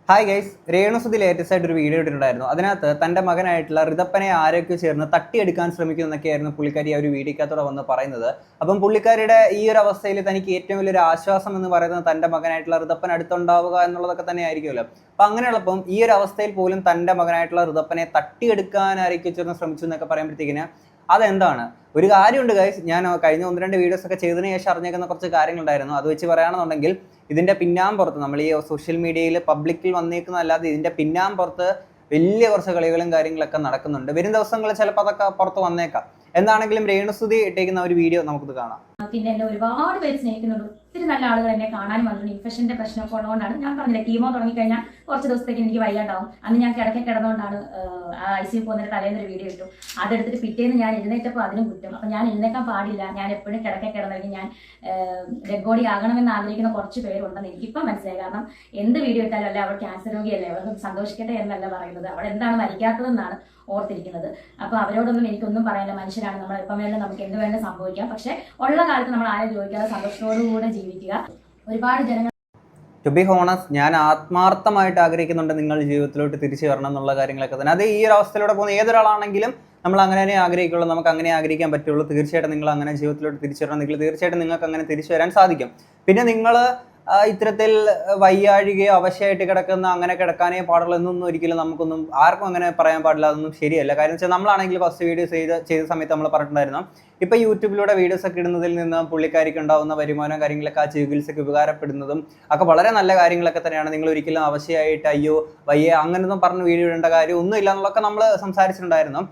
Hi guys, രേണുസുതി latest ആയിട്ട് ഒരു വീഡിയോ ഇട്ടിട്ടുണ്ടായിരുന്നു. അതിനകത്ത് തൻ്റെ മകനായിട്ടുള്ള ഋതപ്പനെ ആരൊക്കെ ചേർന്ന് തട്ടിയെടുക്കാൻ ശ്രമിക്കുന്നതൊക്കെയായിരുന്നു പുള്ളിക്കാരി ആ ഒരു വീഡിയോക്കകത്തോടെ വന്ന് പറയുന്നത്. അപ്പം പുള്ളിക്കാരിയുടെ ഈ ഒരു അവസ്ഥയിൽ തനിക്ക് ഏറ്റവും വലിയൊരു ആശ്വാസം എന്ന് പറയുന്നത് തൻ്റെ മകനായിട്ടുള്ള ഋതപ്പൻ അടുത്തുണ്ടാവുക എന്നുള്ളതൊക്കെ തന്നെ ആയിരിക്കുമല്ലോ. അപ്പം അങ്ങനെയുള്ളപ്പം ഈ ഒരു അവസ്ഥയിൽ പോലും തൻ്റെ മകനായിട്ടുള്ള ഋതപ്പനെ തട്ടിയെടുക്കാൻ ആരൊക്കെ ചേർന്ന് ശ്രമിച്ചു എന്നൊക്കെ പറയുമ്പോഴത്തേക്കിന് അതെന്താണ് ഒരു കാര്യമുണ്ട് ഗൈസ്. ഞാൻ കഴിഞ്ഞ 1-2 വീഡിയോസ് ഒക്കെ ചെയ്തതിന് ശേഷം അറിഞ്ഞേക്കുന്ന കുറച്ച് കാര്യങ്ങളുണ്ടായിരുന്നു. അത് വെച്ച് പറയുകയാണെന്നുണ്ടെങ്കിൽ ഇതിന്റെ പിന്നാമ്പുറത്ത് നമ്മൾ ഈ സോഷ്യൽ മീഡിയയിൽ പബ്ലിക്കിൽ വന്നേക്കുന്നതല്ലാതെ ഇതിന്റെ പിന്നാമ്പുറത്ത് വലിയ കുറച്ച് കളികളും കാര്യങ്ങളൊക്കെ നടക്കുന്നുണ്ട്. വരും ദിവസങ്ങളിൽ ചിലപ്പോൾ അതൊക്കെ പുറത്ത് വന്നേക്കാം. എന്താണെങ്കിലും രേണുസുതി ഇട്ടേക്കുന്ന ഒരു വീഡിയോ നമുക്കിത് കാണാം. പിന്നെ എന്നെ ഒരുപാട് പേര് സ്നേഹിക്കുന്നുണ്ട്. ഒത്തിരി നല്ല ആളുകൾ എന്നെ കാണാനും വന്നിട്ടുണ്ട്. ഇൻഫെക്ഷന്റെ പ്രശ്നമൊക്കെ ഉള്ളതുകൊണ്ടാണ് ഞാൻ പറഞ്ഞില്ല, കീമോ തുടങ്ങിക്കഴിഞ്ഞാൽ കുറച്ച് ദിവസത്തേക്ക് എനിക്ക് വയ്യാണ്ടാവും. അന്ന് ഞാൻ കിടന്നുകൊണ്ടാണ് ICU പോകുന്നതിന് തലേന്നൊരു വീഡിയോ ഇട്ടു. അതെടുത്തിട്ട് പിറ്റേന്ന് ഞാൻ എഴുന്നേറ്റപ്പോൾ അതിനും കുറ്റം. അപ്പം ഞാൻ എഴുന്നേക്കാൻ പാടില്ല, ഞാൻ എപ്പോഴും കിടന്നെങ്കിൽ ഞാൻ ഡെഡ് ബോഡി ആകണമെന്ന് ആഗ്രഹിക്കുന്ന കുറച്ച് പേരുണ്ടെന്ന് എനിക്കിപ്പം മനസ്സിലായി. കാരണം എന്ത് വീഡിയോ ഇട്ടാലും അല്ലെ അവൾ ക്യാൻസർ രോഗിയല്ലേ, അവൾക്ക് സന്തോഷിക്കട്ടെ എന്നല്ല പറയുന്നത്, അവൾ എന്താണ് മരിക്കാത്തതെന്നാണ് ഓർത്തിരിക്കുന്നത്. അപ്പൊ അവരോടൊന്നും എനിക്കൊന്നും പറയാനില്ല. മനുഷ്യരാണ് നമ്മൾ, എപ്പം വേണം നമുക്ക് എന്ത് വേണം സംഭവിക്കാം. പക്ഷെ ഉള്ള കാലത്ത് നമ്മൾ ആരും ചോദിക്കാതെ സന്തോഷത്തോടുകൂടെ ജീവിക്കുക. ഒരുപാട് ജനങ്ങൾ ടു ബി ഹോണസ്റ്റ്, ഞാൻ ആത്മാർത്ഥമായിട്ട് ആഗ്രഹിക്കുന്നുണ്ട് നിങ്ങൾ ജീവിതത്തിലോട്ട് തിരിച്ചു വരണം എന്നുള്ള കാര്യങ്ങളൊക്കെ തന്നെ. അത് ഈ ഒരു അവസ്ഥയിലൂടെ പോകുന്ന ഏതൊരാളാണെങ്കിലും നമ്മൾ അങ്ങനെ തന്നെ ആഗ്രഹിക്കുള്ളൂ, നമുക്ക് അങ്ങനെ ആഗ്രഹിക്കാൻ പറ്റുള്ളൂ. തീർച്ചയായിട്ടും നിങ്ങൾ അങ്ങനെ ജീവിതത്തിലോട്ട് തിരിച്ചു വരണം, തീർച്ചയായിട്ടും നിങ്ങൾക്ക് അങ്ങനെ തിരിച്ചു വരാൻ സാധിക്കും. പിന്നെ നിങ്ങൾ ഇത്തരത്തിൽ വയ്യാഴികയോ അവശയായിട്ട് കിടക്കുന്ന അങ്ങനെ കിടക്കാനേ പാടുള്ളൂ എന്നൊന്നും ഒരിക്കലും നമുക്കൊന്നും ആർക്കും അങ്ങനെ പറയാൻ പാടില്ല. അതൊന്നും ശരിയല്ല. കാര്യം വെച്ചാൽ നമ്മളാണെങ്കിൽ ഫസ്റ്റ് വീഡിയോസ് ചെയ്ത സമയത്ത് നമ്മൾ പറഞ്ഞിട്ടുണ്ടായിരുന്നു, ഇപ്പം യൂട്യൂബിലൂടെ വീഡിയോസ് ഒക്കെ ഇടുന്നതിൽ നിന്ന് പുള്ളിക്കാരിക്ക് ഉണ്ടാകുന്ന വരുമാനം കാര്യങ്ങളൊക്കെ ആ ചികിത്സയ്ക്ക് ഉപകാരപ്പെടുന്നതും ഒക്കെ വളരെ നല്ല കാര്യങ്ങളൊക്കെ തന്നെയാണ്. നിങ്ങൾ ഒരിക്കലും അവശയായിട്ട് അയ്യോ വയ്യ അങ്ങനെയൊന്നും പറഞ്ഞ് വീഡിയോ ഇടേണ്ട കാര്യം ഒന്നും ഇല്ല എന്നുള്ളതൊക്കെ നമ്മൾ സംസാരിച്ചിട്ടുണ്ടായിരുന്നു.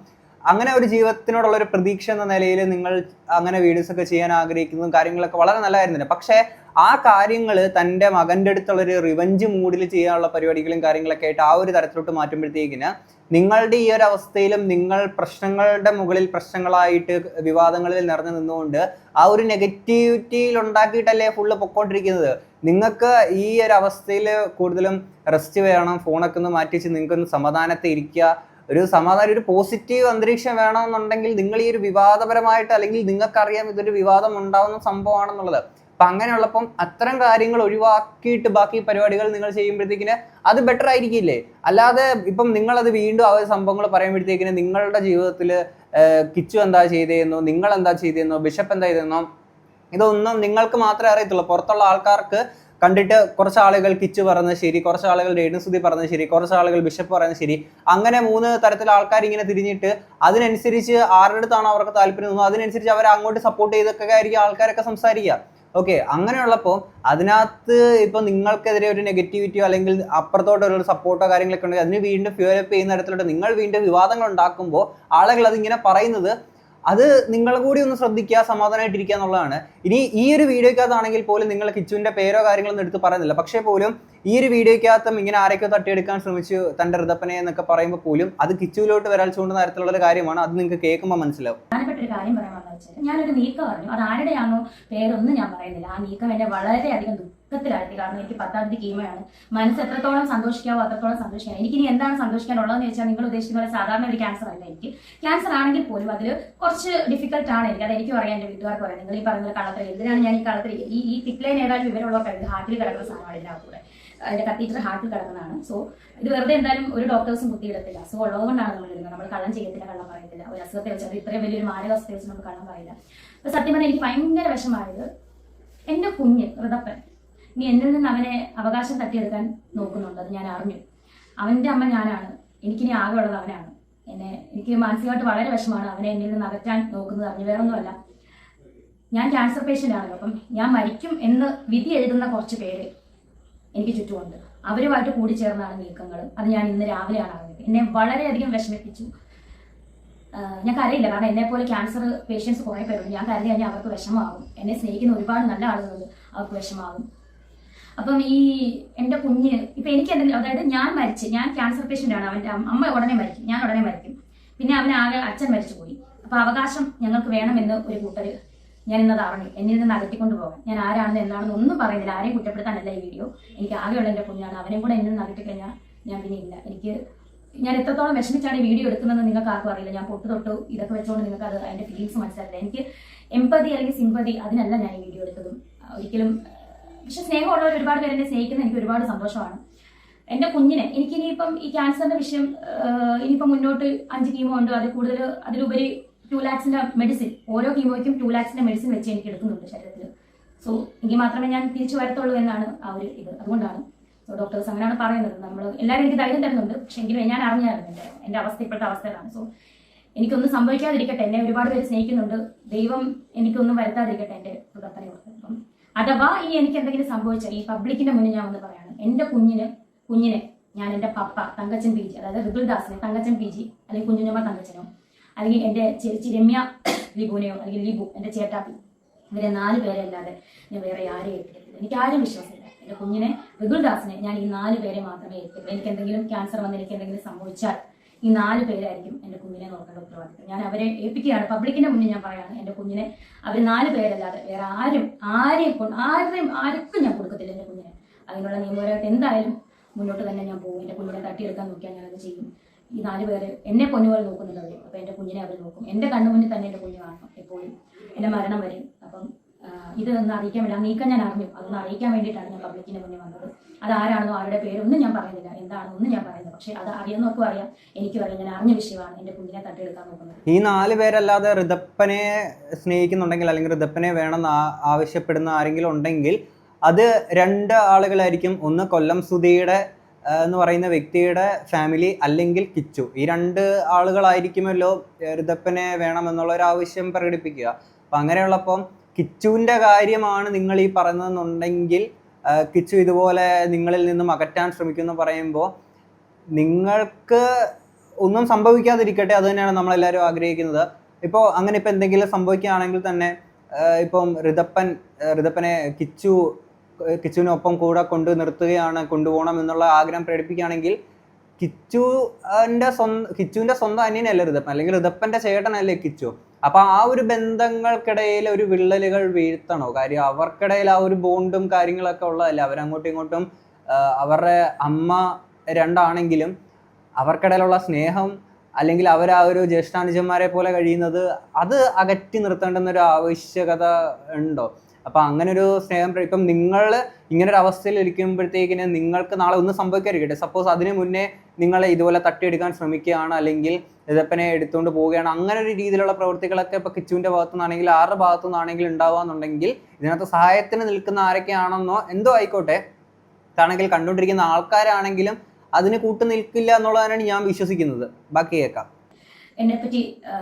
അങ്ങനെ ഒരു ജീവിതത്തിനോടുള്ള ഒരു പ്രതീക്ഷ എന്ന നിലയിൽ നിങ്ങൾ അങ്ങനെ വീഡിയോസ് ഒക്കെ ചെയ്യാൻ ആഗ്രഹിക്കുന്നതും കാര്യങ്ങളൊക്കെ വളരെ നല്ലതായിരുന്നില്ല. പക്ഷേ ആ കാര്യങ്ങൾ തൻ്റെ മകൻ്റെ അടുത്തുള്ളൊരു റിവഞ്ച് മൂഡിൽ ചെയ്യാനുള്ള പരിപാടികളും കാര്യങ്ങളൊക്കെ ആയിട്ട് ആ ഒരു തരത്തിലോട്ട് മാറ്റുമ്പോഴത്തേക്കിന് നിങ്ങളുടെ ഈ ഒരു അവസ്ഥയിലും നിങ്ങൾ പ്രശ്നങ്ങളുടെ മുകളിൽ പ്രശ്നങ്ങളായിട്ട് വിവാദങ്ങളിൽ നിറഞ്ഞു നിന്നുകൊണ്ട് ആ ഒരു നെഗറ്റിവിറ്റിയിൽ ഉണ്ടാക്കിയിട്ടല്ലേ ഫുള്ള് പൊക്കോണ്ടിരിക്കുന്നത്. നിങ്ങൾക്ക് ഈ ഒരു അവസ്ഥയിൽ കൂടുതലും റെസ്റ്റ് വേണം, ഫോണൊക്കെ ഒന്ന് മാറ്റിച്ച് നിങ്ങൾക്കൊന്ന് സമാധാനത്തെ ഇരിക്കുക, ഒരു സമാധാനം, ഒരു പോസിറ്റീവ് അന്തരീക്ഷം വേണമെന്നുണ്ടെങ്കിൽ നിങ്ങൾ ഈ ഒരു വിവാദപരമായിട്ട്, അല്ലെങ്കിൽ നിങ്ങൾക്കറിയാം ഇതൊരു വിവാദം ഉണ്ടാവുന്ന സംഭവമാണെന്നുള്ളത്. അപ്പം അങ്ങനെയുള്ളപ്പം അത്തരം കാര്യങ്ങൾ ഒഴിവാക്കിയിട്ട് ബാക്കി പരിപാടികൾ നിങ്ങൾ ചെയ്യുമ്പോഴത്തേക്കിന് അത് ബെറ്റർ ആയിരിക്കില്ലേ. അല്ലാതെ ഇപ്പം നിങ്ങളത് വീണ്ടും ആ ഒരു സംഭവങ്ങൾ പറയുമ്പോഴത്തേക്കിന് നിങ്ങളുടെ ജീവിതത്തിൽ കിച്ചു എന്താ ചെയ്തതെന്നോ, നിങ്ങൾ എന്താ ചെയ്തതെന്നോ, ബിഷപ്പ് എന്താ ചെയ്തതെന്നോ ഇതൊന്നും നിങ്ങൾക്ക് മാത്രമേ അറിയത്തുള്ളൂ. പുറത്തുള്ള ആൾക്കാർക്ക് കണ്ടിട്ട് കുറച്ച് ആളുകൾ കിച്ചു പറയുന്നത് ശരി, കുറച്ച് ആളുകൾ രേണുസുതി പറയുന്നത് ശരി, കുറച്ച് ആളുകൾ ബിഷപ്പ് പറയുന്നത് ശരി, അങ്ങനെ 3 തരത്തിലുള്ള ആൾക്കാർ ഇങ്ങനെ തിരിഞ്ഞിട്ട് അതിനനുസരിച്ച് ആരുടെ അടുത്താണോ അവർക്ക് താല്പര്യം തോന്നുന്നു അതിനനുസരിച്ച് അവരെ അങ്ങോട്ട് സപ്പോർട്ട് ചെയ്തൊക്കെ ആയിരിക്കും ആൾക്കാരൊക്കെ സംസാരിക്കുക. ഓക്കെ, അങ്ങനെയുള്ളപ്പോൾ അതിനകത്ത് ഇപ്പം നിങ്ങൾക്കെതിരെ ഒരു നെഗറ്റിവിറ്റിയോ അല്ലെങ്കിൽ അപ്പുറത്തോട്ടൊരു സപ്പോർട്ടോ കാര്യങ്ങളൊക്കെ ഉണ്ടെങ്കിൽ അതിന് വീണ്ടും ഫ്യൂലപ്പ് ചെയ്യുന്ന തരത്തിലോട്ട് നിങ്ങൾ വീണ്ടും വിവാദങ്ങൾ ഉണ്ടാക്കുമ്പോൾ ആളുകൾ അതിങ്ങനെ പറയുന്നത് അത് നിങ്ങൾ കൂടി ഒന്ന് ശ്രദ്ധിക്കുക, സമാധാനമായിട്ടിരിക്കുക എന്നുള്ളതാണ്. ഇനി ഈ ഒരു വീഡിയോക്കകത്താണെങ്കിൽ പോലും നിങ്ങൾ കിച്ചുവിൻ്റെ പേരോ കാര്യങ്ങളൊന്നും എടുത്ത് പറയുന്നില്ല, പക്ഷേ പോലും ഈ ഒരു വീഡിയോക്കകത്തും ഇങ്ങനെ ആരൊക്കെ തട്ടിയെടുക്കാൻ ശ്രമിച്ചു തൻ്റെ ഋതപ്പനെ എന്നൊക്കെ പറയുമ്പോൾ പോലും അത് കിച്ചുവിലോട്ട് വരാൻ ചൂണ്ടുന്ന തരത്തിലുള്ള ഒരു കാര്യമാണ്. അത് നിങ്ങൾക്ക് കേൾക്കുമ്പോൾ മനസ്സിലാവും. ഒരു കാര്യം പറയാമെന്ന് വെച്ചാൽ ഞാനൊരു നീക്കം പറഞ്ഞു, അത് ആരുടെയാണോ പേരൊന്നും ഞാൻ പറയുന്നില്ല. ആ നീക്കം എന്നെ വളരെയധികം ദുഃഖത്തിലാക്കി. കാരണം എനിക്ക് 10ാം തീയതി കീമയാണ്. മനസ്സ് എത്രത്തോളം സന്തോഷിക്കാവോ അത്രത്തോളം സന്തോഷിക്കാം. എനിക്കിനി എന്താണ് സന്തോഷിക്കാനുള്ളതെന്ന് വെച്ചാൽ നിങ്ങൾ ഉദ്ദേശിക്കുന്ന പോലെ സാധാരണ ഒരു ക്യാൻസർ അല്ല. എനിക്ക് ക്യാൻസർ ആണെങ്കിൽ പോലും അതിൽ കുറച്ച് ഡിഫിക്കൽട്ട് ആണ് എനിക്ക്. അത് എനിക്കും അറിയാം, എൻ്റെ വീട്ടുകാർക്ക് പറയാം. നിങ്ങൾ ഈ പറയുന്ന കള്ളത്തരം എന്തിനാണ് ഞാൻ ഈ കള്ളത്തരം ഈ പിക്ലൈൻ ഏതായാലും വിവരമുള്ളവർക്കാണ്. ഹാർട്ടിൽ കിടക്കുന്ന സാധനമാണ് ഇതിനകത്തൂടെ. അതിന്റെ കത്തീറ്റർ ഹാർട്ടിൽ കിടക്കുന്നതാണ്. സോ ഇത് വെറുതെ എന്തായാലും ഒരു ഡോക്ടേഴ്സും കുത്തിയിടത്തില്ല. സോ ഉള്ളതുകൊണ്ടാണ് നമ്മൾ ഇടുന്നത്. നമ്മൾ കള്ളം ചെയ്യത്തില്ല, കള്ളം പറയത്തില്ല. ഒരു അസുഖത്തെ വെച്ചാൽ ഇത്രയും വലിയൊരു മാരകാവസ്ഥയെ വെച്ച് നമ്മൾ കള്ളം പറയില്ല. അപ്പൊ സത്യം പറഞ്ഞാൽ എനിക്ക് ഭയങ്കര വിഷമായത് എൻ്റെ കുഞ്ഞ് ഋതപ്പൻ ഇനി എന്നിൽ നിന്ന് അവനെ അവകാശം തട്ടിയെടുക്കാൻ നോക്കുന്നുണ്ട്. അത് ഞാൻ അറിഞ്ഞു. അവൻ്റെ അമ്മ ഞാനാണ്, എനിക്കിനി ആകെ ഉള്ളത് അവനാണ്. എനിക്ക് മാനസികമായിട്ട് വളരെ വിഷമാണ് അവനെ എന്നിൽ നിന്ന് അകറ്റാൻ നോക്കുന്നത്. അറിഞ്ഞു വേറൊന്നുമല്ല, ഞാൻ ക്യാൻസർ പേഷ്യൻ്റ് ആണല്ലോ. അപ്പം ഞാൻ മരിക്കും എന്ന് വിധി എഴുതുന്ന കുറച്ച് പേര് എനിക്ക് ചുറ്റുമുണ്ട്. അവരുമായിട്ട് കൂടിച്ചേർന്നാണ് നീക്കങ്ങൾ. അത് ഞാൻ ഇന്ന് രാവിലെയാണ് അറിഞ്ഞത്. എന്നെ വളരെയധികം വിഷമിപ്പിച്ചു. ഞാൻ കരയില്ല, കാരണം എന്നെപ്പോലെ ക്യാൻസർ പേഷ്യൻസ് കുറേ പേരുണ്ട്. ഞാൻ കരഞ്ഞു കഴിഞ്ഞാൽ അവർക്ക് വിഷമാകും. എന്നെ സ്നേഹിക്കുന്ന ഒരുപാട് നല്ല ആളുകളുണ്ട്, അവർക്ക് വിഷമാകും. അപ്പം ഈ എൻ്റെ കുഞ്ഞ് ഇപ്പം എനിക്ക് എന്തെങ്കിലും, അതായത് ഞാൻ ക്യാൻസർ പേഷ്യൻ്റ് ആണ്. അവൻ്റെ അമ്മ ഉടനെ മരിക്കും, ഞാൻ ഉടനെ മരിക്കും. പിന്നെ അവനാകെ അച്ഛൻ മരിച്ചുപോയി. അപ്പം അവകാശം ഞങ്ങൾക്ക് വേണമെന്ന് ഒരു കൂട്ടർ ഞാൻ ഇന്നത് അറിഞ്ഞു. എന്നിൽ നിന്ന് അകറ്റിക്കൊണ്ട് പോകാൻ. ഞാൻ ആരാണെന്ന് എന്താണെന്ന് ഒന്നും പറയുന്നില്ല, ആരെയും കുറ്റപ്പെടുത്താനല്ല ഈ വീഡിയോ. എനിക്ക് ആകെയുള്ള എൻ്റെ കുഞ്ഞാണ്. അവനെയും കൂടെ എന്നിൽ നിന്ന് അകറ്റിക്കഴിഞ്ഞാൽ ഞാൻ പിന്നെ ഇല്ല. ഞാൻ എത്രത്തോളം വിഷമിച്ചാണ് ഈ വീഡിയോ എടുക്കുന്നതെന്ന് നിങ്ങൾക്ക് ആർക്കും അറിയില്ല. ഞാൻ തൊട്ട് ഇതൊക്കെ വെച്ചുകൊണ്ട് നിങ്ങൾക്ക് അത് അതിൻ്റെ ഫീലിങ്സ് മനസ്സിലാക്കില്ല. എനിക്ക് എംപതി അല്ലെങ്കിൽ സിമ്പതി അതിനല്ല ഞാൻ ഈ വീഡിയോ എടുത്തതും ഒരിക്കലും. പക്ഷെ സ്നേഹമുള്ളവർ ഒരുപാട് പേര് എന്നെ സ്നേഹിക്കുന്നത് എനിക്ക് ഒരുപാട് സന്തോഷമാണ്. എന്റെ കുഞ്ഞിനെ എനിക്കിനിയിപ്പം ഈ ക്യാൻസറിന്റെ വിഷയം ഇനിയിപ്പം മുന്നോട്ട് 5 കീമോ ഉണ്ട്, അതിൽ കൂടുതൽ അതിലുപരി 2 lakhs മെഡിസിൻ, ഓരോ കീമോയ്ക്കും 2 lakhs മെഡിസിൻ വെച്ച് എനിക്ക് എടുക്കുന്നുണ്ട് ശരീരത്തിൽ. സോ എങ്കിൽ മാത്രമേ ഞാൻ തിരിച്ചു വരത്തുള്ളൂ എന്നാണ് ആ ഒരു ഇത്. അതുകൊണ്ടാണ് ഡോക്ടേഴ്സ് അങ്ങനെയാണ് പറയുന്നത്. നമ്മൾ എല്ലാവരും എനിക്ക് ധൈര്യം തരുന്നുണ്ട്, പക്ഷെ എങ്കിലും ഞാൻ അറിഞ്ഞായിരുന്നു എന്റെ അവസ്ഥ ഇപ്പോഴത്തെ അവസ്ഥയിലാണ്. സോ എനിക്കൊന്നും സംഭവിക്കാതിരിക്കട്ടെ, എന്നെ ഒരുപാട് പേര് സ്നേഹിക്കുന്നുണ്ട്, ദൈവം എനിക്കൊന്നും വരുത്താതിരിക്കട്ടെ എന്റെ തുടർത്തനെ കൊടുത്ത്. അപ്പം അഥവാ എനിക്ക് എന്തെങ്കിലും സംഭവിച്ചാൽ ഈ പബ്ലിക്കിന്റെ മുന്നിൽ ഞാൻ ഒന്ന് പറയാണ്, എന്റെ കുഞ്ഞിനെ ഞാൻ എന്റെ പപ്പ തങ്കച്ചൻ PG, അതായത് ഋതുൽ ദാസിനെ തങ്കച്ചൻ PG, അല്ലെങ്കിൽ കുഞ്ഞുഞ്ഞമ്മ തങ്കച്ചനോ, അല്ലെങ്കിൽ എന്റെ ചേച്ചി രമ്യ ലിബുനെയോ, അല്ലെങ്കിൽ ലിബു എന്റെ ചേട്ടാപ്പി, ഇവരെ 4 പേരെ അല്ലാതെ ഞാൻ വേറെ ആരെയും ഏൽപ്പിക്കത്തില്ല. എനിക്ക് ആരും വിശ്വാസമില്ല. എന്റെ കുഞ്ഞിനെ ഋതുൽ ദാസിനെ ഞാൻ ഈ 4 പേരെ മാത്രമേ ഏൽപ്പിക്കുള്ളൂ. എനിക്ക് എന്തെങ്കിലും ക്യാൻസർ വന്ന് എനിക്ക് എന്തെങ്കിലും സംഭവിച്ചാൽ ഈ 4 പേരായിരിക്കും എന്റെ കുഞ്ഞിനെ നോക്കേണ്ട ഉത്തരവാദിത്തം. ഞാൻ അവരെ ഏൽപ്പിക്കുകയാണ്, പബ്ലിക്കിന്റെ മുന്നിൽ ഞാൻ പറയാണ്, എന്റെ കുഞ്ഞിനെ അവർ 4 പേരല്ലാതെ വേറെ ആർക്കും ഞാൻ കൊടുക്കത്തില്ല എന്റെ കുഞ്ഞിനെ. അതിനുള്ള നിയമപരമായിട്ട് എന്തായാലും മുന്നോട്ട് തന്നെ ഞാൻ പോകും. എന്റെ കുഞ്ഞിനെ തട്ടിയെടുക്കാൻ നോക്കിയാൽ ഞാനത് ചെയ്യും. ഈ 4 പേര് എന്നെ പൊന്നുപോലെ നോക്കുന്നുണ്ട് അവർ. അപ്പൊ എന്റെ കുഞ്ഞിനെ അവർ നോക്കും. എന്റെ കണ്ണുമുന്നിൽ തന്നെ എന്റെ കുഞ്ഞ് കാണണം എപ്പോഴും, എന്റെ മരണം വരെ. അപ്പം ഇത് ഒന്ന് അറിയിക്കാൻ വേണ്ടി, നീക്കം ഞാൻ അറിഞ്ഞു, അതൊന്ന് അറിയിക്കാൻ വേണ്ടിയിട്ടാണ് ഞാൻ പബ്ലിക്കിന്റെ മുന്നിൽ വന്നത്. അതാരാണെന്നോ ആരുടെ പേരൊന്നും ഞാൻ പറയുന്നില്ല, എന്താണെന്നൊന്നും ഞാൻ പറയുന്നത്. പക്ഷെ അത് അറിയാവുന്നവർക്കും അറിയാം, എനിക്കും അറിയാം, ഞാൻ അറിഞ്ഞ വിഷയമാണ് എന്റെ കുഞ്ഞിനെ തട്ടിയെടുക്കാൻ നോക്കുന്നത്. ഈ 4 പേരല്ലാതെ ഋതപ്പനെ സ്നേഹിക്കുന്നുണ്ടെങ്കിൽ അല്ലെങ്കിൽ ഋതപ്പനെ വേണമെന്ന് ആവശ്യപ്പെടുന്ന ആരെങ്കിലും ഉണ്ടെങ്കിൽ അത് 2 ആളുകളായിരിക്കും. ഒന്ന് കൊല്ലം സുധിയുടെ എന്ന് പറയുന്ന വ്യക്തിയുടെ ഫാമിലി, അല്ലെങ്കിൽ കിച്ചു. ഈ 2 ആളുകളായിരിക്കുമല്ലോ ഋതപ്പനെ വേണമെന്നുള്ള ഒരു ആവശ്യം പ്രകടിപ്പിക്കുക. അപ്പം അങ്ങനെയുള്ളപ്പം കിച്ചുവിൻ്റെ കാര്യമാണ് നിങ്ങൾ ഈ പറയുന്നതെന്നുണ്ടെങ്കിൽ, കിച്ചു ഇതുപോലെ നിങ്ങളിൽ നിന്നും അകറ്റാൻ ശ്രമിക്കുമെന്ന് പറയുമ്പോൾ നിങ്ങൾക്ക് ഒന്നും സംഭവിക്കാതിരിക്കട്ടെ, അത് തന്നെയാണ് നമ്മളെല്ലാവരും ആഗ്രഹിക്കുന്നത്. ഇപ്പോൾ അങ്ങനെ ഇപ്പം എന്തെങ്കിലും സംഭവിക്കുകയാണെങ്കിൽ തന്നെ ഇപ്പം ഋതപ്പനെ കിച്ചുവിനൊപ്പം കൂടെ കൊണ്ടുപോകണം എന്നുള്ള ആഗ്രഹം പ്രകടിപ്പിക്കുകയാണെങ്കിൽ കിച്ചുവിൻ്റെ സ്വന്തം അനിയനല്ലേ ഋതപ്പൻ, അല്ലെങ്കിൽ ഋതപ്പൻ്റെ ചേട്ടനല്ലേ കിച്ചു. അപ്പൊ ആ ഒരു ബന്ധങ്ങൾക്കിടയിൽ ഒരു വിള്ളലുകൾ വീഴ്ത്തണോ? കാര്യം അവർക്കിടയിൽ ആ ഒരു ബോണ്ടും കാര്യങ്ങളൊക്കെ ഉള്ളതല്ലേ. അവരങ്ങോട്ടും ഇങ്ങോട്ടും അവരുടെ അമ്മ 2 ആണെങ്കിലും അവർക്കിടയിലുള്ള സ്നേഹം, അല്ലെങ്കിൽ അവർ ആ ഒരു ജ്യേഷ്ഠാനുജന്മാരെ പോലെ കഴിയുന്നത്, അത് അകറ്റി നിർത്തേണ്ടുന്നൊരു ആവശ്യകത ഉണ്ടോ? അപ്പൊ അങ്ങനെ ഒരു സ്നേഹം, ഇപ്പം നിങ്ങൾ ഇങ്ങനെ ഒരു അവസ്ഥയിൽ ഇരിക്കുമ്പോഴത്തേക്കിന് നിങ്ങൾക്ക് നാളെ ഒന്നും സംഭവിക്കാതിരിക്കട്ടെ, സപ്പോസ് അതിന് മുന്നേ നിങ്ങളെ ഇതുപോലെ തട്ടിയെടുക്കാൻ ശ്രമിക്കുകയാണ്, അല്ലെങ്കിൽ ഋതപ്പനെ എടുത്തുകൊണ്ട് പോവുകയാണ്, അങ്ങനെ ഒരു രീതിയിലുള്ള പ്രവൃത്തികളൊക്കെ ഇപ്പൊ കിച്ചുവിന്റെ ഭാഗത്തുനിന്നാണെങ്കിൽ ആരുടെ ഭാഗത്തുനിന്നാണെങ്കിലും ഉണ്ടാവുകയെന്നുണ്ടെങ്കിൽ ഇതിനകത്ത് സഹായത്തിന് നിൽക്കുന്ന ആരൊക്കെയാണെന്നോ എന്തോ ആയിക്കോട്ടെ, ആണെങ്കിൽ കണ്ടുകൊണ്ടിരിക്കുന്ന ആൾക്കാരാണെങ്കിലും അതിന് കൂട്ടു നിൽക്കില്ല എന്നുള്ളതാണ് ഞാൻ വിശ്വസിക്കുന്നത്. ബാക്കി കേൾക്കാം. എന്നെപ്പറ്റി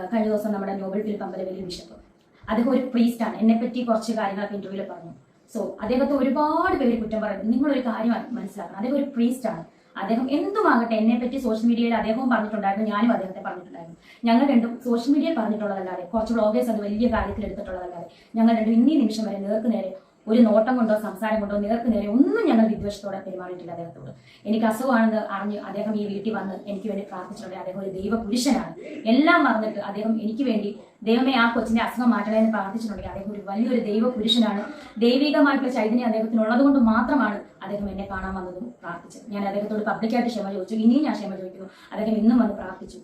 കഴിഞ്ഞ ദിവസം നമ്മുടെ നോബൽ ഫിലിപ്പ് അമ്പലവേലി ബിഷപ്പ്, അദ്ദേഹം ഒരു പ്രീസ്റ്റാണ്. എന്നെപ്പറ്റി കുറച്ച് കാര്യങ്ങളൊക്കെ ഇന്റർവ്യൂവിൽ പറഞ്ഞു. സോ അദ്ദേഹത്തെ ഒരുപാട് പേര് കുറ്റം പറയുന്നത്. നിങ്ങളൊരു കാര്യം മനസ്സിലാക്കണം, അദ്ദേഹം ഒരു പ്രീസ്റ്റാണ്. അദ്ദേഹം എന്തുമാകട്ടെ, എന്നെ പറ്റി സോഷ്യൽ മീഡിയയിൽ അദ്ദേഹവും പറഞ്ഞിട്ടുണ്ടായിരുന്നു, ഞാനും അദ്ദേഹത്തെ പറഞ്ഞിട്ടുണ്ടായിരുന്നു. ഞങ്ങൾ രണ്ടും സോഷ്യൽ മീഡിയയിൽ പറഞ്ഞിട്ടുള്ളതല്ലാതെ, കുറച്ച് വ്ളോഗേഴ്സ് അത് വലിയ കാര്യത്തിൽ എടുത്തിട്ടുള്ളതല്ലാതെ, ഞങ്ങൾ രണ്ടും ഇന്നീ നിമിഷം വരെ നേരെ ഒരു നോട്ടം കൊണ്ടോ സംസാരം കൊണ്ടോ നേരെ ഒന്നും ഞങ്ങൾ വിദ്വേഷത്തോടെ പെരുമാറിയിട്ടില്ല അദ്ദേഹത്തോട്. എനിക്ക് അസുഖമാണെന്ന് അറിഞ്ഞ് അദ്ദേഹം ഈ വീട്ടിൽ വന്ന് എനിക്ക് വേണ്ടി പ്രാർത്ഥിച്ചിട്ടുണ്ട്. അദ്ദേഹം ഒരു ദൈവ പുരുഷനാണ്. എല്ലാം മറന്നിട്ട് അദ്ദേഹം എനിക്ക് വേണ്ടി ദൈവമേ ആ കൊച്ചിന്റെ അസുഖം മാറ്റണമെന്ന് പ്രാർത്ഥിച്ചിട്ടുണ്ടെങ്കിൽ അദ്ദേഹം ഒരു വലിയൊരു ദൈവ പുരുഷനാണ്. ദൈവികമായിട്ടുള്ള ചൈതന്യം അദ്ദേഹത്തിനുള്ളത് കൊണ്ട് മാത്രമാണ് അദ്ദേഹം എന്നെ കാണാൻ വന്നതും പ്രാർത്ഥിച്ചത്. ഞാൻ അദ്ദേഹത്തോട് പബ്ലിക്കായിട്ട് ക്ഷമ ചോദിച്ചു, ഇനിയും ഞാൻ ക്ഷമ ചോദിക്കുന്നു. അദ്ദേഹം ഇന്നും വന്ന് പ്രാർത്ഥിച്ചു.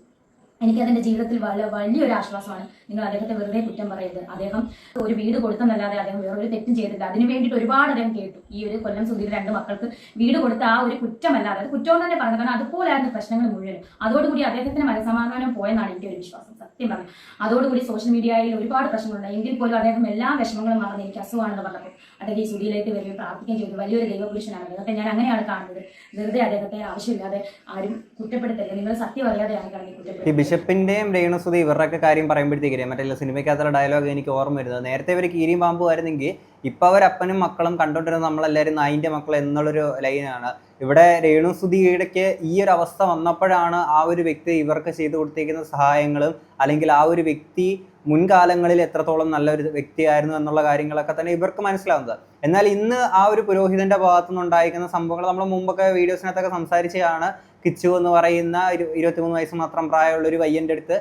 എനിക്കതിന്റെ ജീവിതത്തിൽ വലിയൊരു ആശ്വാസമാണ്. നിങ്ങൾ അദ്ദേഹത്തെ വെറുതെ കുറ്റം പറയരുത്. അദ്ദേഹം ഒരു വീട് കൊടുത്തെന്നല്ലാതെ അദ്ദേഹം വേറൊരു തെറ്റും ചെയ്തില്ല. അതിനു വേണ്ടിയിട്ട് ഒരുപാട് അദ്ദേഹം കേട്ടു. ഈ ഒരു കൊല്ലം സുധീർ 2 മക്കൾക്ക് വീട് കൊടുത്ത ആ ഒരു കുറ്റമല്ലാതെ, അത് കുറ്റം തന്നെ പറഞ്ഞു, കാരണം അതുപോലായിരുന്നു പ്രശ്നങ്ങൾ മുഴുവനും. അതോടുകൂടി അദ്ദേഹത്തിന് മനസ്സമാധാനം പോയെന്നാണ് എൻ്റെ ഒരു വിശ്വാസം, സത്യം പറഞ്ഞു. അതോടുകൂടി സോഷ്യൽ മീഡിയയിൽ ഒരുപാട് പ്രശ്നങ്ങളുണ്ടായി. എങ്കിൽ പോലും അദ്ദേഹം എല്ലാ വിഷമങ്ങളും മറന്ന് എനിക്ക് അസുഖമാണെന്ന് പറഞ്ഞപ്പോൾ അദ്ദേഹം ഈ സുധിയിലേക്ക് വരികയും പ്രാർത്ഥിക്കുകയും ചെയ്തു. വലിയൊരു ദൈവപുരുഷനാണ് അദ്ദേഹത്തെ. ഞാൻ അങ്ങനെയാണ് കാണുന്നത്. വെറുതെ അദ്ദേഹത്തെ ആവശ്യമില്ലാതെ ആരും കുറ്റപ്പെടുത്തരുത്. നിങ്ങൾ സത്യം അറിയാതെയാണ് കാരണം കുറ്റപ്പെടുത്തുന്നത്. ബിഷപ്പിന്റെയും രേണുസുതി ഇവരുടെയൊക്കെ കാര്യം പറയുമ്പോഴത്തേക്ക് മറ്റേ സിനിമയ്ക്കകത്തുള്ള ഡയലോഗ് എനിക്ക് ഓർമ്മ വരുന്നത്, നേരത്തെ ഇവർ കീരിയും പാമ്പും ആയിരുന്നെങ്കിൽ ഇപ്പൊ അവർ അപ്പനും മക്കളും കണ്ടോണ്ടിരുന്നത് നമ്മളെല്ലാവരും നായിന്റെ മക്കൾ എന്നുള്ളൊരു ലൈനാണ്. ഇവിടെ രേണുസുതിയുടെക്ക് ഈ ഒരു അവസ്ഥ വന്നപ്പോഴാണ് ആ ഒരു വ്യക്തി ഇവർക്ക് ചെയ്തു കൊടുത്തിരിക്കുന്ന സഹായങ്ങളും, അല്ലെങ്കിൽ ആ ഒരു വ്യക്തി മുൻകാലങ്ങളിൽ എത്രത്തോളം നല്ലൊരു വ്യക്തിയായിരുന്നു എന്നുള്ള കാര്യങ്ങളൊക്കെ തന്നെ ഇവർക്ക് മനസ്സിലാവുന്നത്. എന്നാൽ ഇന്ന് ആ ഒരു പുരോഹിതന്റെ ഭാഗത്തുനിന്നുണ്ടായിരിക്കുന്ന സംഭവങ്ങൾ നമ്മൾ മുമ്പൊക്കെ വീഡിയോസിനകത്തൊക്കെ സംസാരിച്ചതാണ്. കിച്ചു എന്ന് പറയുന്ന 23 വയസ്സ് മാത്രം പ്രായമുള്ള ഒരു പയ്യൻ്റെ അടുത്ത്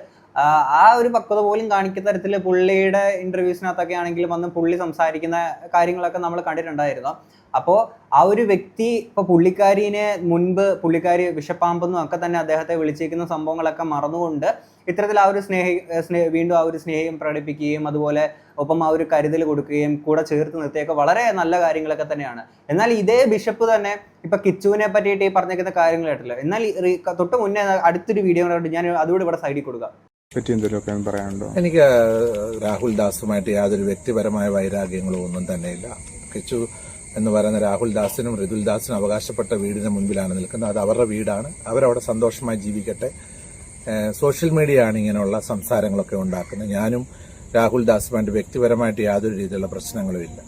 ആ ഒരു പക്വത പോലും കാണിക്കുന്ന തരത്തിൽ പുള്ളിയുടെ ഇന്റർവ്യൂസിനകത്തൊക്കെ ആണെങ്കിലും വന്ന് പുള്ളി സംസാരിക്കുന്ന കാര്യങ്ങളൊക്കെ നമ്മൾ കണ്ടിട്ടുണ്ടായിരുന്നു. അപ്പോൾ ആ ഒരു വ്യക്തി ഇപ്പോൾ പുള്ളിക്കാരിനെ മുൻപ് പുള്ളിക്കാരി വിഷപ്പാമ്പെന്നും ഒക്കെ തന്നെ അദ്ദേഹത്തെ വിളിച്ചിരിക്കുന്ന സംഭവങ്ങളൊക്കെ മറന്നുകൊണ്ട് ഇത്തരത്തിൽ ആ ഒരു വീണ്ടും ആ ഒരു സ്നേഹം പ്രകടിപ്പിക്കുകയും അതുപോലെ ഒപ്പം ആ ഒരു കരുതൽ കൊടുക്കുകയും കൂടെ ചേർത്ത് നിർത്തിയൊക്കെ വളരെ നല്ല കാര്യങ്ങളൊക്കെ തന്നെയാണ്. എന്നാൽ ഇതേ ബിഷപ്പ് തന്നെ ഇപ്പൊ കിച്ചുവിനെ പറ്റിയിട്ട് ഈ പറഞ്ഞിരിക്കുന്ന കാര്യങ്ങൾ കേട്ടില്ല. എന്നാൽ തൊട്ട് മുന്നേ അടുത്തൊരു വീഡിയോ കണ്ടിട്ട് ഞാൻ അതുകൂടി ഇവിടെ സൈഡിൽ കൊടുക്കാം. എനിക്ക് രാഹുൽ ദാസുമായിട്ട് യാതൊരു വ്യക്തിപരമായ വൈരാഗ്യങ്ങളോ ഒന്നും തന്നെയില്ല. കിച്ചു എന്ന് പറയുന്ന രാഹുൽ ദാസിനും ഋതുൽ ദാസിനും അവകാശപ്പെട്ട വീടിന് മുൻപിലാണ് നിൽക്കുന്നത്. അത് അവരുടെ വീടാണ്, അവരവിടെ സന്തോഷമായി ജീവിക്കട്ടെ. സോഷ്യൽ മീഡിയ ആണ് ഇങ്ങനെയുള്ള സംസാരങ്ങളൊക്കെ ഉണ്ടാക്കുന്നത്. ഞാനും രാഹുൽ ദാസുമായിട്ട് വ്യക്തിപരമായിട്ട് യാതൊരു രീതിയിലുള്ള പ്രശ്നങ്ങളും ഇല്ല,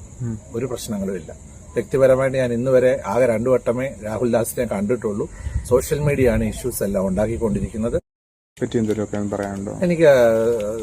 ഒരു പ്രശ്നങ്ങളും ഇല്ല. വ്യക്തിപരമായിട്ട് ഞാൻ ഇന്നുവരെ ആകെ 2 വട്ടമേ രാഹുൽ ദാസിനെ കണ്ടിട്ടുള്ളൂ. സോഷ്യൽ മീഡിയ ആണ് ഇഷ്യൂസ് എല്ലാം ഉണ്ടാക്കിക്കൊണ്ടിരിക്കുന്നത്. എനിക്ക്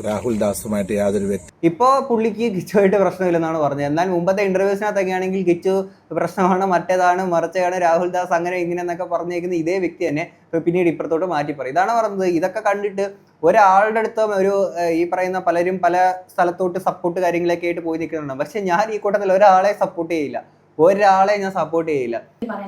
രാഹുൽ ദാസുമായിട്ട് യാതൊരു ഇപ്പോ പുള്ളിക്ക് കിച്ചുമായിട്ട് പ്രശ്നമില്ലെന്നാണ് പറഞ്ഞത്. എന്നാൽ മുമ്പത്തെ ഇന്റർവ്യൂസിനകത്തൊക്കെ ആണെങ്കിൽ കിച്ചു പ്രശ്നമാണ്, മറ്റേതാണ്, മറിച്ചാണ്, രാഹുൽ ദാസ് അങ്ങനെ ഇങ്ങനെ എന്നൊക്കെ പറഞ്ഞേക്കുന്ന ഇതേ വ്യക്തി തന്നെ പിന്നീട് ഇപ്പുറത്തോട്ട് മാറ്റി പറയും. ഇതാണ് പറഞ്ഞത്. ഇതൊക്കെ കണ്ടിട്ട് ഒരാളുടെ അടുത്തും ഒരു ഈ പറയുന്ന പലരും പല സ്ഥലത്തോട്ട് സപ്പോർട്ട് കാര്യങ്ങളൊക്കെ ആയിട്ട് പോയി നിൽക്കുന്നുണ്ട്. പക്ഷെ ഞാൻ ഈ കൂട്ടത്തിൽ ഒരാളെ സപ്പോർട്ട് ചെയ്യില്ല, ഒരാളെ ഞാൻ സപ്പോർട്ട് ചെയ്യില്ല.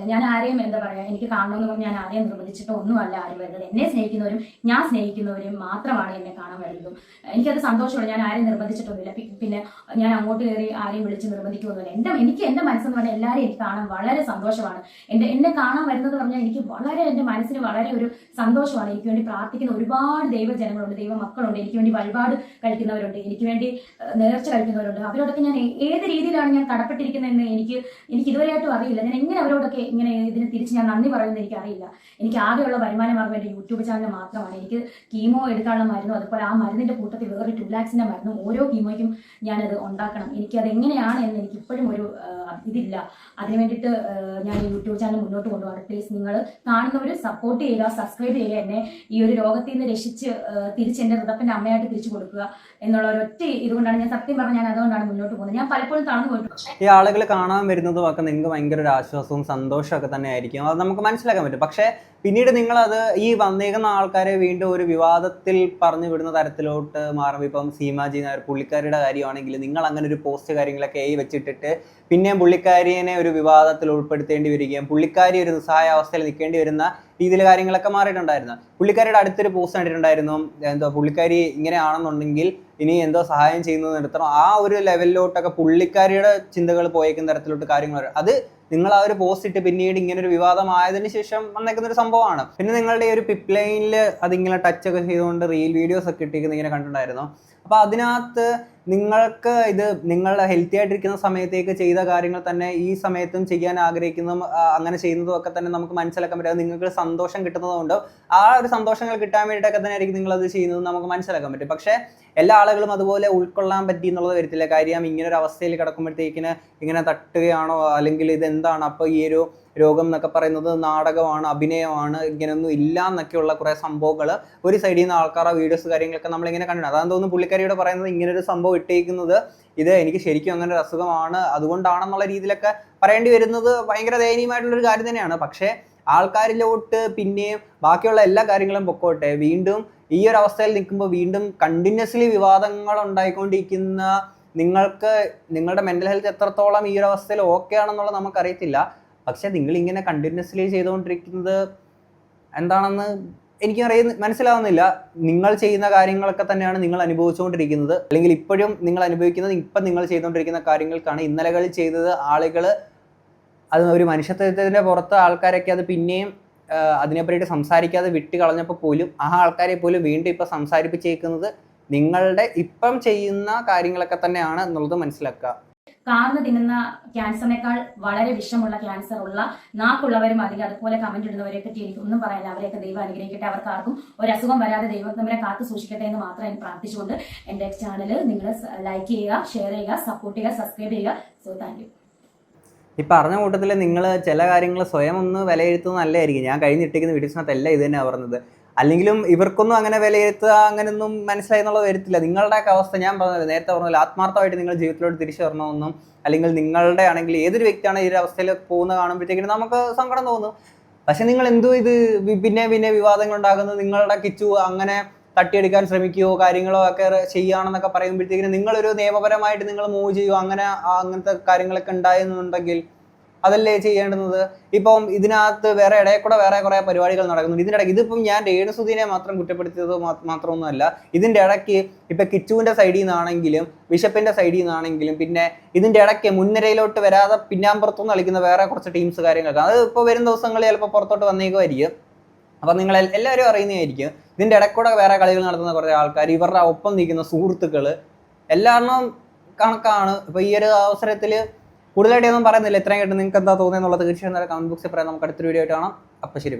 ഞാൻ ആരെയും എന്താ പറയാ, എനിക്ക് കാണണമെന്ന് പറഞ്ഞാൽ ഞാൻ ആരെയും നിർബന്ധിച്ചിട്ടോ ഒന്നുമല്ല ആരും വരുന്നത്. എന്നെ സ്നേഹിക്കുന്നവരും ഞാൻ സ്നേഹിക്കുന്നവരും മാത്രമാണ് എന്നെ കാണാൻ വരുന്നതും. എനിക്കത് സന്തോഷമുള്ളൂ. ഞാൻ ആരെയും നിർബന്ധിച്ചിട്ടൊന്നുമില്ല. പിന്നെ ഞാൻ അങ്ങോട്ട് കയറി ആരെയും വിളിച്ച് നിർബന്ധിക്കുമൊന്നുമില്ല. എനിക്ക് എന്റെ മനസ്സെന്ന് പറഞ്ഞാൽ എല്ലാവരെയും എനിക്ക് കാണാൻ വളരെ സന്തോഷമാണ്. എന്നെ കാണാൻ വരുന്നത് പറഞ്ഞാൽ എനിക്ക് വളരെ എന്റെ മനസ്സിന് വളരെ ഒരു സന്തോഷമാണ്. എനിക്ക് വേണ്ടി പ്രാർത്ഥിക്കുന്ന ഒരുപാട് ദൈവജനങ്ങളുണ്ട്, ദൈവ മക്കളുണ്ട്, എനിക്ക് വേണ്ടി വഴിപാട് കഴിക്കുന്നവരുണ്ട്, എനിക്ക് വേണ്ടി നേർച്ച കഴിക്കുന്നവരുണ്ട്. അവരോടൊക്കെ ഞാൻ ഏത് രീതിയിലാണ് ഞാൻ കടപ്പെട്ടിരിക്കുന്നതെന്ന് എനിക്ക് ഇതുവരെയായിട്ടും അറിയില്ല. ഞാൻ എങ്ങനെ അവരോടൊക്കെ ഇങ്ങനെ ഇതിന് തിരിച്ച് ഞാൻ നന്ദി പറയുന്നത് എനിക്കറിയില്ല. എനിക്ക് ആകെയുള്ള വരുമാന മാർഗ്ഗം എൻ്റെ യൂട്യൂബ് ചാനൽ മാത്രമാണ്. എനിക്ക് കീമോ എടുക്കാനുള്ള മരുന്നും അതുപോലെ ആ മരുന്നിന്റെ കൂട്ടത്തിൽ വേറെ 2 lakhs മരുന്നും ഓരോ കീമോയ്ക്കും ഞാനത് ഉണ്ടാക്കണം. എനിക്കത് എങ്ങനെയാണ് എന്ന് എനിക്ക് ഇപ്പോഴും ഒരു ഇതില്ല. അതിന് വേണ്ടിയിട്ട് ഞാൻ യൂട്യൂബ് ചാനൽ മുന്നോട്ട് കൊണ്ടുപോകാം. പ്ലീസ് നിങ്ങൾ കാണുന്നവർ സപ്പോർട്ട് ചെയ്യുക, സബ്സ്ക്രൈബ് ചെയ്യുക, എന്നെ ഈ ഒരു രോഗത്തിൽ നിന്ന് രക്ഷിച്ച് തിരിച്ച് എൻ്റെ ഹൃദയത്തിൻ്റെ അമ്മയായിട്ട് തിരിച്ചു കൊടുക്കുക എന്നുള്ള ഒരൊറ്റ ഇതുകൊണ്ടാണ് ഞാൻ സത്യം പറഞ്ഞാൽ ഞാൻ അതുകൊണ്ടാണ് മുന്നോട്ട് പോകുന്നത്. ഞാൻ പലപ്പോഴും തളർന്നു പോയിട്ടുണ്ട്. ഈ ആളുകൾ കാണാൻ വരുന്നതും ഒക്കെ നിങ്ങൾക്ക് ഭയങ്കര ഒരു ആശ്വാസവും സന്തോഷമൊക്കെ തന്നെ ആയിരിക്കും, അത് നമുക്ക് മനസ്സിലാക്കാൻ പറ്റും. പക്ഷേ പിന്നീട് നിങ്ങളത് ഈ വന്നേക്കുന്ന ആൾക്കാരെ വീണ്ടും ഒരു വിവാദത്തിൽ പറഞ്ഞു വിടുന്ന തരത്തിലോട്ട് മാറും. ഇപ്പം സീമാജി നായർ പുള്ളിക്കാരിയുടെ കാര്യമാണെങ്കിൽ നിങ്ങൾ അങ്ങനെ ഒരു പോസ്റ്റ് കാര്യങ്ങളൊക്കെ വെച്ചിട്ടിട്ട് പിന്നെയും പുള്ളിക്കാരിയെ ഒരു വിവാദത്തിൽ ഉൾപ്പെടുത്തേണ്ടി വരികയും പുള്ളിക്കാരി ഒരു നിസ്സഹായ അവസ്ഥയിൽ നിൽക്കേണ്ടി വരുന്ന രീതിയിൽ കാര്യങ്ങളൊക്കെ മാറിയിട്ടുണ്ടായിരുന്നു. പുള്ളിക്കാരിയുടെ അടുത്തൊരു പോസ്റ്റ് കണ്ടിട്ടുണ്ടായിരുന്നു, എന്തോ പുള്ളിക്കാരി ഇങ്ങനെയാണെന്നുണ്ടെങ്കിൽ ഇനി എന്തോ സഹായം ചെയ്യുന്നത് നിർത്തണം, ആ ഒരു ലെവലിലോട്ടൊക്കെ പുള്ളിക്കാരിയുടെ ചിന്തകൾ പോയേക്കുന്ന തരത്തിലോട്ട് കാര്യങ്ങൾ. അത് നിങ്ങൾ ആ ഒരു പോസ്റ്റ് ഇട്ട് പിന്നീട് ഇങ്ങനെ ഒരു വിവാദമായതിനു ശേഷം വന്നേക്കുന്ന ഒരു സംഭവമാണ്. പിന്നെ നിങ്ങളുടെ ഈ ഒരു പിപ്പ് ലൈനിൽ അതിങ്ങനെ ടച്ച് ഒക്കെ ചെയ്തുകൊണ്ട് റീൽ വീഡിയോസ് ഒക്കെ ഇട്ടിരിക്കുന്ന ഇങ്ങനെ കണ്ടിട്ടുണ്ടായിരുന്നു. അപ്പൊ അതിനകത്ത് നിങ്ങൾക്ക് ഇത് നിങ്ങളുടെ ഹെൽത്തി ആയിട്ടിരിക്കുന്ന സമയത്തേക്ക് ചെയ്ത കാര്യങ്ങൾ തന്നെ ഈ സമയത്തും ചെയ്യാൻ ആഗ്രഹിക്കുന്നതും അങ്ങനെ ചെയ്യുന്നതും ഒക്കെ തന്നെ നമുക്ക് മനസ്സിലാക്കാൻ പറ്റും. നിങ്ങൾക്ക് സന്തോഷം കിട്ടുന്നതുകൊണ്ട് ആ ഒരു സന്തോഷങ്ങൾ കിട്ടാൻ വേണ്ടിയിട്ടൊക്കെ തന്നെ ആയിരിക്കും നിങ്ങളത് ചെയ്യുന്നത് നമുക്ക് മനസ്സിലാക്കാൻ പറ്റും. പക്ഷേ എല്ലാ ആളുകളും അതുപോലെ ഉൾക്കൊള്ളാൻ പറ്റി എന്നുള്ളത് വരത്തില്ല. കാര്യം ഇങ്ങനെ ഒരു അവസ്ഥയിൽ കിടക്കുമ്പോഴത്തേക്കിന് ഇങ്ങനെ തട്ടുകയാണോ അല്ലെങ്കിൽ ഇതെന്താണ്, അപ്പോൾ ഈ ഒരു രോഗം എന്നൊക്കെ പറയുന്നത് നാടകമാണ്, അഭിനയമാണ്, ഇങ്ങനെയൊന്നും ഇല്ല എന്നൊക്കെയുള്ള കുറേ സംഭവങ്ങൾ ഒരു സൈഡിൽ നിന്ന് ആൾക്കാരുടെ വീഡിയോസ് കാര്യങ്ങളൊക്കെ നമ്മളിങ്ങനെ കണ്ടിട്ടുണ്ട്. അതാണെന്ന് തോന്നുന്നു പുള്ളിക്കാരിയോട് പറയുന്നത് ഇങ്ങനൊരു സംഭവം ഇട്ടേക്കുന്നത് ഇത് എനിക്ക് ശരിക്കും അങ്ങനെ ഒരു അസുഖമാണ് അതുകൊണ്ടാണെന്നുള്ള രീതിയിലൊക്കെ പറയേണ്ടി വരുന്നത് ഭയങ്കര ദയനീയമായിട്ടുള്ളൊരു കാര്യം തന്നെയാണ്. പക്ഷേ ആൾക്കാരിലോട്ട് പിന്നെയും ബാക്കിയുള്ള എല്ലാ കാര്യങ്ങളും പൊക്കോട്ടെ, വീണ്ടും ഈ ഒരു അവസ്ഥയിൽ നിൽക്കുമ്പോൾ വീണ്ടും കണ്ടിന്യൂസ്ലി വിവാദങ്ങൾ ഉണ്ടായിക്കൊണ്ടിരിക്കുന്ന നിങ്ങൾക്ക് നിങ്ങളുടെ മെൻ്റൽ ഹെൽത്ത് എത്രത്തോളം ഈ ഒരു അവസ്ഥയിൽ ഓക്കെ ആണെന്നുള്ളത് നമുക്കറിയത്തില്ല. പക്ഷെ നിങ്ങൾ ഇങ്ങനെ കണ്ടിന്യൂസ്ലി ചെയ്തുകൊണ്ടിരിക്കുന്നത് എന്താണെന്ന് എനിക്ക് മനസ്സിലാവുന്നില്ല. നിങ്ങൾ ചെയ്യുന്ന കാര്യങ്ങളൊക്കെ തന്നെയാണ് നിങ്ങൾ അനുഭവിച്ചുകൊണ്ടിരിക്കുന്നത്, അല്ലെങ്കിൽ ഇപ്പോഴും നിങ്ങൾ അനുഭവിക്കുന്നത് ഇപ്പം നിങ്ങൾ ചെയ്തുകൊണ്ടിരിക്കുന്ന കാര്യങ്ങൾക്കാണ്. ഇന്നലകളിൽ ചെയ്തത് ആളുകൾ അത് ഒരു മനുഷ്യത്വത്തിൻ്റെ പുറത്ത് ആൾക്കാരൊക്കെ അത് പിന്നെയും അതിനെപ്പറ്റിയിട്ട് സംസാരിക്കാതെ വിട്ട് കളഞ്ഞപ്പോൾ പോലും ആ ആൾക്കാരെ പോലും വീണ്ടും ഇപ്പം സംസാരിപ്പിച്ചേക്കുന്നത് നിങ്ങളുടെ ഇപ്പം ചെയ്യുന്ന കാര്യങ്ങളൊക്കെ തന്നെയാണ് എന്നുള്ളത് മനസ്സിലാക്കുക. കാർന്ന് തിന്നുന്ന ക്യാൻസറിനേക്കാൾ വളരെ വിഷമുള്ള ക്യാൻസർ ഉള്ള നാക്കുള്ളവരും അല്ലെങ്കിൽ അതുപോലെ കമന്റ് ഇടുന്നവരെ പറ്റി എനിക്ക് ഒന്നും പറയാനില്ല. അവരെയൊക്കെ ദൈവം അനുഗ്രഹിക്കട്ടെ, അവർക്ക് ആർക്കും ഒരു അസുഖം വരാതെ ദൈവം നമ്മളെ കാത്തു സൂക്ഷിക്കട്ടെ എന്ന് മാത്രം എനിക്ക് പ്രാർത്ഥിച്ചുകൊണ്ട് എൻ്റെ ചാനൽ നിങ്ങൾ ലൈക്ക് ചെയ്യുക, ഷെയർ ചെയ്യുക, സപ്പോർട്ട് ചെയ്യുക, സബ്സ്ക്രൈബ് ചെയ്യുക. So thank you. ഈ പറഞ്ഞ കൂട്ടത്തിൽ നിങ്ങൾ ചില കാര്യങ്ങൾ സ്വയം ഒന്ന് വിലയിരുത്തുന്നത് നല്ലതായിരിക്കും. ഞാൻ കഴിഞ്ഞിട്ടിരിക്കുന്ന വീഡിയോസിനകത്തല്ല ഇത് തന്നെയാണ് പറഞ്ഞത്. അല്ലെങ്കിലും ഇവർക്കൊന്നും അങ്ങനെ വിലയിരുത്തുക അങ്ങനെയൊന്നും മനസ്സിലായി എന്നുള്ളത് വരത്തില്ല. നിങ്ങളുടെയൊക്കെ അവസ്ഥ ഞാൻ പറഞ്ഞത് നേരത്തെ പറഞ്ഞില്ല, ആത്മാർത്ഥമായിട്ട് നിങ്ങൾ ജീവിതത്തിലോട്ട് തിരിച്ചു വരണമെന്നും അല്ലെങ്കിൽ നിങ്ങളുടെ ആണെങ്കിൽ ഏതൊരു വ്യക്തിയാണ് ഈ ഒരു അവസ്ഥയിൽ പോകുന്നത് കാണുമ്പോഴത്തേക്കും നമുക്ക് സങ്കടം തോന്നും. പക്ഷെ നിങ്ങൾ എന്തോ ഇത് പിന്നെ വിവാദങ്ങൾ ഉണ്ടാകുന്നത് നിങ്ങളുടെ കിച്ചു അങ്ങനെ തട്ടിയെടുക്കാൻ ശ്രമിക്കുകയോ കാര്യങ്ങളോ ഒക്കെ ചെയ്യുകയാണെന്നൊക്കെ പറയുമ്പോഴത്തേക്കിനും നിങ്ങളൊരു നിയമപരമായിട്ട് നിങ്ങൾ മൂവ് ചെയ്യുമോ, അങ്ങനത്തെ കാര്യങ്ങളൊക്കെ ഉണ്ടായെന്നുണ്ടെങ്കിൽ അതല്ലേ ചെയ്യേണ്ടുന്നത്. ഇപ്പം ഇതിനകത്ത് വേറെ ഇടയിൽ കൂടെ വേറെ കുറെ പരിപാടികൾ നടക്കുന്നുണ്ട്. ഇതിൻ്റെ ഇടയ്ക്ക് ഇതിപ്പം ഞാൻ രേണുസുധീനെ മാത്രം കുറ്റപ്പെടുത്തിയത് മാത്രമൊന്നുമല്ല. ഇതിൻ്റെ ഇടയ്ക്ക് ഇപ്പം കിച്ചുവിൻ്റെ സൈഡിൽ നിന്നാണെങ്കിലും ബിഷപ്പിൻ്റെ സൈഡിൽ നിന്നാണെങ്കിലും പിന്നെ ഇതിൻ്റെ ഇടയ്ക്ക് മുൻനിരയിലോട്ട് വരാതെ പിന്നാമ്പുറത്തുനിന്ന് കളിക്കുന്ന വേറെ കുറച്ച് ടീംസ് കാര്യങ്ങളൊക്കെ അത് ഇപ്പോൾ വരും ദിവസങ്ങളിൽ ചിലപ്പോൾ പുറത്തോട്ട് വന്നേക്കുമായിരിക്കും. അപ്പം നിങ്ങൾ എല്ലാവരും അറിയുന്നതായിരിക്കും. ഇതിൻ്റെ ഇടയ്ക്കൂടെ വേറെ കളികൾ നടത്തുന്ന കുറേ ആൾക്കാർ, ഇവരുടെ ഒപ്പം നിൽക്കുന്ന സുഹൃത്തുക്കൾ എല്ലാവരും കണക്കാണ്. ഇപ്പോൾ ഈ ഒരു അവസരത്തിൽ കൂടുതലായിട്ടൊന്നും പറയുന്നില്ല. ഇത്രയും കേട്ട് നിങ്ങൾക്ക് എന്താ തോന്നുന്നത് എന്നുള്ളത് തീർച്ചയായും കമന്റ് ബോക്സിൽ പറയാം. നമുക്ക് അടുത്തൊരു വീഡിയോ ആയിട്ട് കാണാം. അപ്പോൾ ശരി, ബൈ.